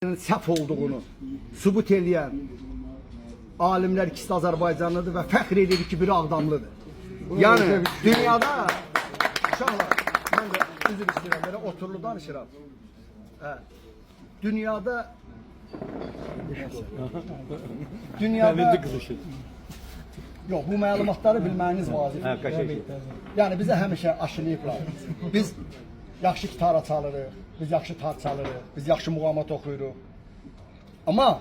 Səhv olduğunu sübut edən alimlər ikisi də Azərbaycanlıdır və fəxr edir ki, biri Ağdamlıdır. Yəni dünyada uşaqlar, mən də üzr istəyirəm, belə oturulu danışıram. Dünyada yox, bu məlumatları bilməyiniz vacibdir. Yəni bizə həmişə aşılayıblar. Biz yaxşı gitara çalırıq, biz yaxşı tar çalırıq, biz yaxşı muğamat oxuyuruq. Amma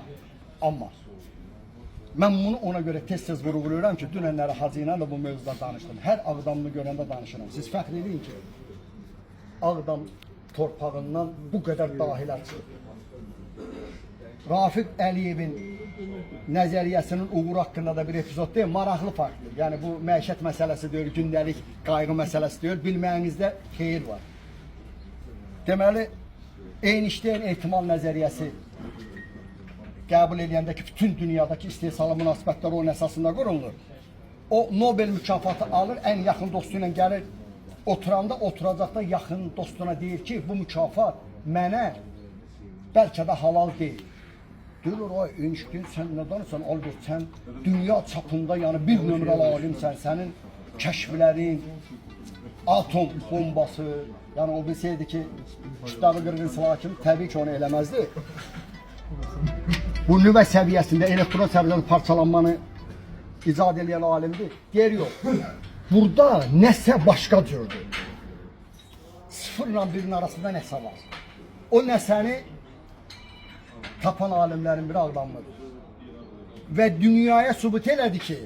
mən bunu ona görə tez-tez vurğuluyorum ki, dünənləri Hacı ilə də bu mövzuda danışdım. Hər Ağdamlı görəndə danışıram. Siz fəxr edin ki, Ağdam torpağından bu qədər dahilər çıxır. Rafiq Əliyevin nəzəriyyəsinin uğuru haqqında da bir epizod deyil, maraqlı faktdır. Yəni bu məişət məsələsi deyil, gündəlik qayğı məsələsi deyil, bilməyinizdə xeyir var. Deməli, Einstein ehtimal nəzəriyyəsi qəbul edəndə ki, bütün dünyadakı istehsala münasibətlər onun əsasında qurulur. O Nobel mükafatı alır, ən yaxın dostu ilə gəlir, oturanda oturacaqda yaxın dostuna deyir ki, bu mükafat mənə bəlkə də halal deyil. Deyir, ay Einstein, sən nə danırsan, Albert, sən dünya çapında, yəni bir nömrəli alimsən, sənin kəşflərin, atom bombası, yəni o bilsəydi ki, kitabı qırğın silah kimi, təbii ki, onu eləməzdi. Bu nüvə səviyyəsində, elektron səviyyəsində parçalanmanı icad edən alimdir. Deyir, yox. Burada nəsə başqa cürdür. Sıfırla birinin arasında nəsə var. O nəsəni tapan alimlərin biri Ağdamlıdır. Və dünyaya sübut elədi ki,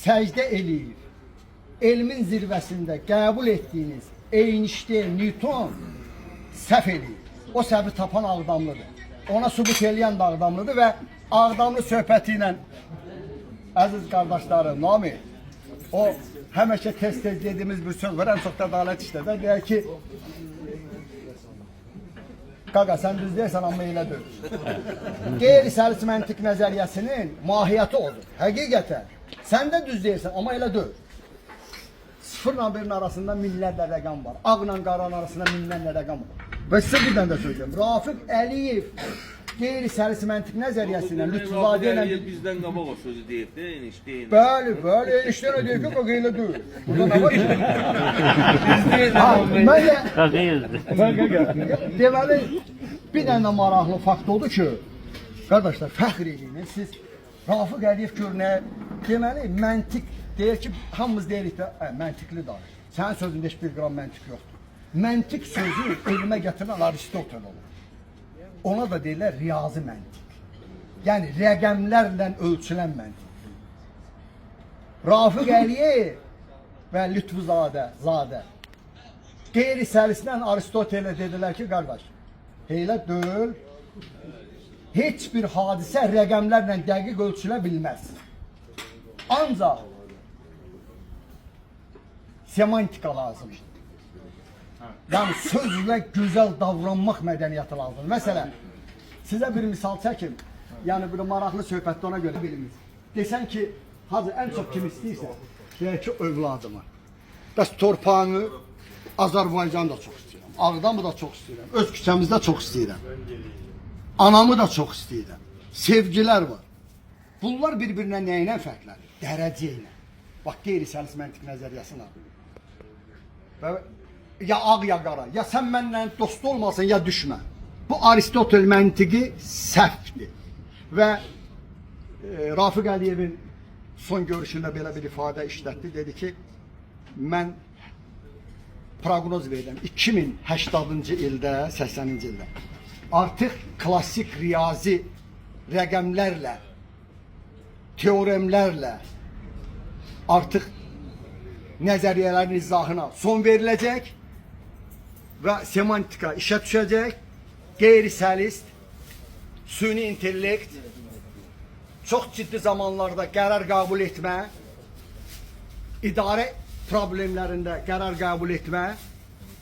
səcdə eləyir. Elmin zirvəsində qəbul etdiyiniz Einstein, Newton səhv eləyir. O səhvi tapan Ağdamlıdır. Ona sübut eləyən də Ağdamlıdır və Ağdamlı söhbəti ilə əziz qardaşlarım, Nami, o həmişə tez-tez dediyimiz bir söz var, ən çox da ədalət işlədə, deyər ki, qaqa, sən düz deyirsən, amma elə deyil. Qeyri-səlis məntiq nəzəriyyəsinin mahiyyəti odur, həqiqətən. Sən də düz deyirsən, amma elə deyil. Sıfırla birinin arasında minlərlə rəqam var. Ağla qaranın arasında minlərlə rəqam var. Və sizə bir dənə də söyləyəcəm. Rafiq Əliyev qeyri-səlis məntiq nəzəriyyəsindən Lütfüzadə ilə... Bizdən qabaq o sözü deyib də, Einstein. Bəli, Einstein deyib ki, qaqa elə deyil. Burada nə var ki? Deməli, bir dənə maraqlı fakt oldu ki, qardaşlar, fəxr edin, siz Rafiq Əliyev görünə, deməli, məntiq deyir ki, hamımız deyirik də, məntiqli danış. Sənin sözündə heç bir qram məntiq yoxdur. Məntiq sözü elmə gətirən Aristotel olur. Ona da deyirlər riyazi məntiq. Yəni, rəqəmlərlə ölçülən məntiq. Rafiq Əliyev və Lütfüzadə, qeyri-səlisdən Aristotelə dedilər ki, qardaş, elə deyil, heç bir hadisə rəqəmlərlə dəqiq ölçülə bilməz. Ancaq semantika lazımdır. Yəni, sözlə gözəl davranmaq mədəniyyəti lazımdır. Məsələn, sizə bir misal çəkim, yəni bir maraqlı söhbətdə ona görə biliniz. Desən ki, Hacı, ən çox kim istəyirsən? Deyək ki, övladımı. Bəs torpağını Azərbaycanı da çox istəyirəm, Ağdamı da çox istəyirəm, öz küçəmizdə çox istəyirəm, anamı da çox istəyirəm, sevgilər var. Bunlar bir-birinə nə ilə fərqlənir? Dərəcə ilə. Bax, qeyri-səlis məntiq nəzəriyyəsini alır. Ya ağ, ya qara, ya sən mənlə dost olmasın, ya düşmə. Bu Aristotel məntiqi səhvdir. Və Rafiq Əliyevin son görüşündə belə bir ifadə işlətdi. Dedi ki, mən proqnoz verirəm. 2080-cı ildə, 80-ci ildə artıq klassik riyazi rəqəmlərlə, teoremlərlə artıq nəzəriyyələrin izahına son veriləcək və semantika işə düşəcək, qeyri-səlist, süni intellekt, çox ciddi zamanlarda qərar qəbul etmə, idarə problemlərində qərar qəbul etmə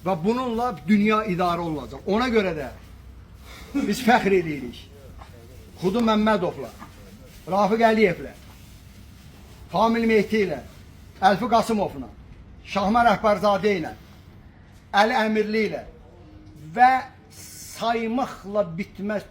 və bununla dünya idarə olacaq. Ona görə də biz fəxr edirik. Xudu Məmmədovla, Rafiq Əliyevlə, Kamil Mehdi ilə, Əlfi Qasımovla, Şahmar Əhbərzadə ilə, Əli Əmirli ilə və saymaqla bitməz.